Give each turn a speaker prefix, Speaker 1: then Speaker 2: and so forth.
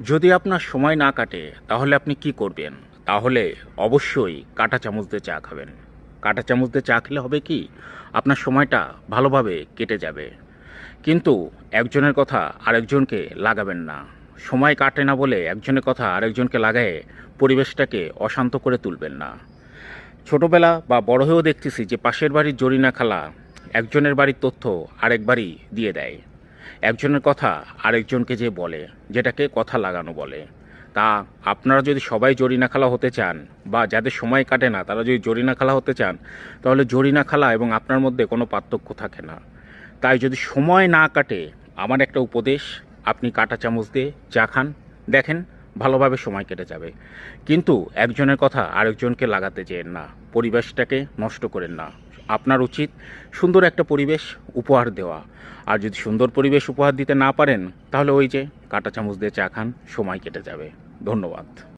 Speaker 1: যদি আপনার সময় না কাটে তাহলে আপনি কি করবেন? তাহলে অবশ্যই কাঁটা চামচ দিয়ে চা খাবেন। কাঁটা চামচ দিয়ে চা খেলে হবে কি? আপনার সময়টা ভালোভাবে কেটে যাবে। কিন্তু একজনের কথা আরেকজনকে লাগাবেন না। সময় কাটে না বলে একজনের কথা আরেকজনকে লাগায়ে পরিবেশটাকে অশান্ত করে তুলবেন না। ছোটবেলা বা বড় হয়েও দেখতেছি যে পাশের বাড়ির জরিনা খালা একজনের বাড়ির তথ্য আরেক বাড়ি দিয়ে দেয়। একজনের কথা আরেকজনকে যে বলে, যেটাকে কথা লাগানো বলে। তা আপনারা যদি সবাই জরিনা খালা হতে চান বা যাদের সময় কাটে না তারা যদি জরিনা খালা হতে চান, তাহলে জরিনা খালা এবং আপনার মধ্যে কোনো পার্থক্য থাকে না। তাই যদি সময় না কাটে, আমার একটা উপদেশ, আপনি কাঁটা চামচ দিয়ে চা খান, দেখেন ভালোভাবে সময় কেটে যাবে। কিন্তু একজনের কথা আরেকজনকে লাগাতে যেয়েন না, পরিবেশটাকে নষ্ট করেন না। আপনার উচিত সুন্দর একটা পরিবেশ উপহার দেওয়া। আর যদি সুন্দর পরিবেশ উপহার দিতে না পারেন, তাহলে ওই যে কাঁটা চামচ দিয়ে চা খান, সময় কেটে যাবে। ধন্যবাদ।